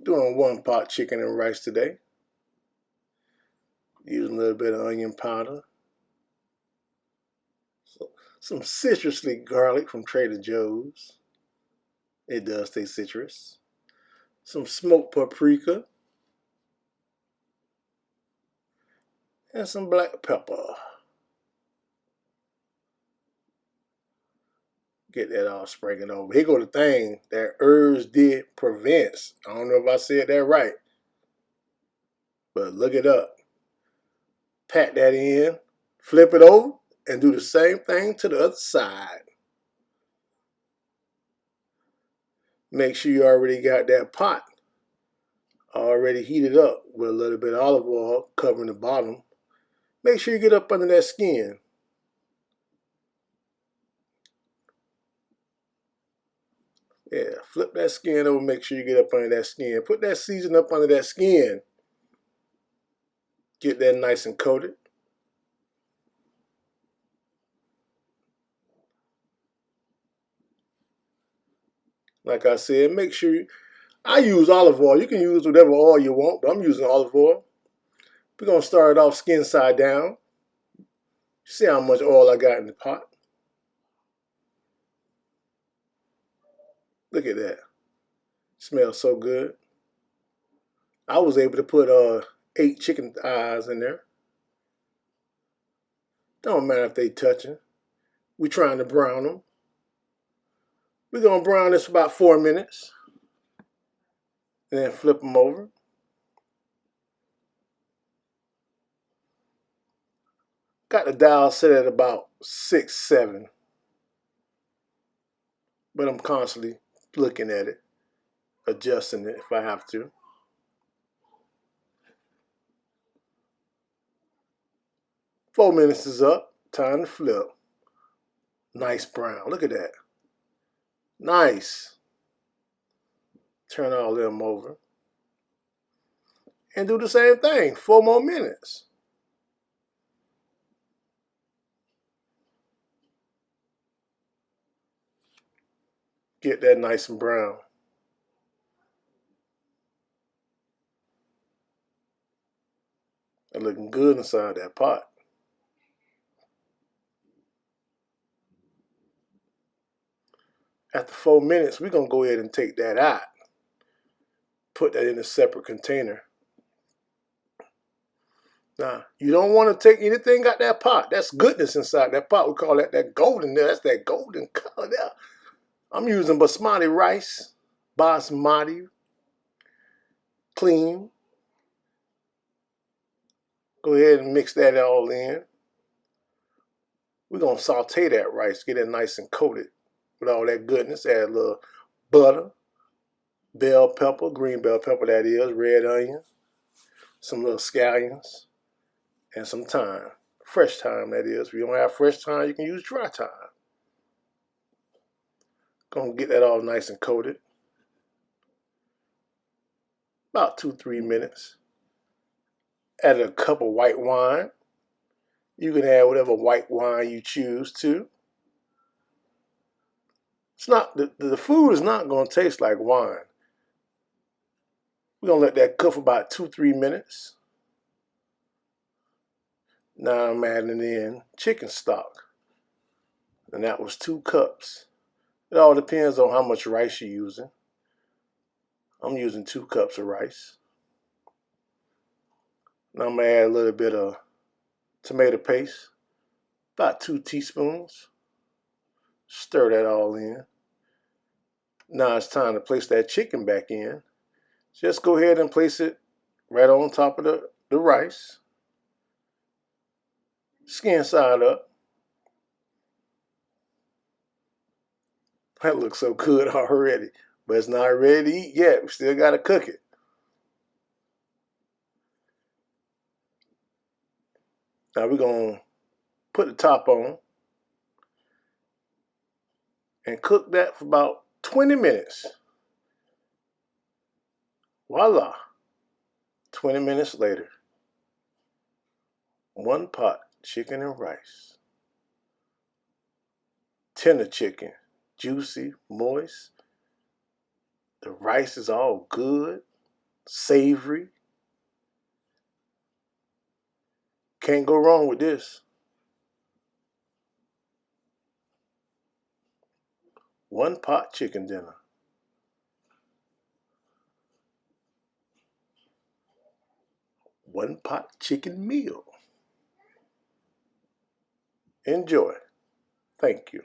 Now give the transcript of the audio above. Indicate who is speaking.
Speaker 1: Doing one pot chicken and rice today. Using a little bit of onion powder. Some citrusly garlic from Trader Joe's. It does taste citrus. Some smoked paprika. And some black pepper. Get that all sprinkled over. Here go the thing that herbs did prevents. I don't know if I said that right. But look it up. Pat that in, flip it over, and do the same thing to the other side. Make sure you already got that pot already heated up with a little bit of olive oil covering the bottom. Make sure you get up under that skin. Yeah, flip that skin over, make sure you get up under that skin. Put that seasoning up under that skin. Get that nice and coated. Like I said, make sure I use olive oil. You can use whatever oil you want, but I'm using olive oil. We're going to start it off skin side down. See how much oil I got in the pot. Look at that. Smells so good. I was able to put 8 chicken thighs in there. Don't matter if they touching. We're trying to brown them. We're going to brown this for about 4 minutes. And then flip them over. Got the dial set at about 6, 7. But I'm constantly looking at it, adjusting it if I have to. Four minutes is up. Time to flip. Nice brown. Look at that. Nice. Turn all them over. And do the same thing. 4 more minutes. Get that nice and brown. They're looking good inside that pot. After 4 minutes, we're going to go ahead and take that out. Put that in a separate container. Now, you don't want to take anything out that pot. That's goodness inside that pot. We call that golden there. That's that golden color there. I'm using basmati rice. Basmati. Clean. Go ahead and mix that all in. We're going to saute that rice. Get it nice and coated with all that goodness. Add a little butter. Bell pepper. Green bell pepper that is. Red onion. Some little scallions. And some thyme. Fresh thyme, that is. If you don't have fresh thyme, you can use dry thyme. Gonna get that all nice and coated. About 2-3 minutes. Add a cup of white wine. You can add whatever white wine you choose to. It's not the food is not gonna taste like wine. We're gonna let that cook for about 2-3 minutes. Now I'm adding in chicken stock. And that was 2 cups. It all depends on how much rice you're using. I'm using 2 cups of rice. Now I'm going to add a little bit of tomato paste. About 2 teaspoons. Stir that all in. Now it's time to place that chicken back in. Just go ahead and place it right on top of the rice. Skin side up. That looks so good already. But it's not ready to eat yet. We still got to cook it. Now we're going to put the top on. And cook that for about 20 minutes. Voila. 20 minutes later. 1 pot chicken and rice. Tender chicken. Juicy, moist. The rice is all good. savory. Can't go wrong with this. One pot chicken dinner. One pot chicken meal. Enjoy. Thank you.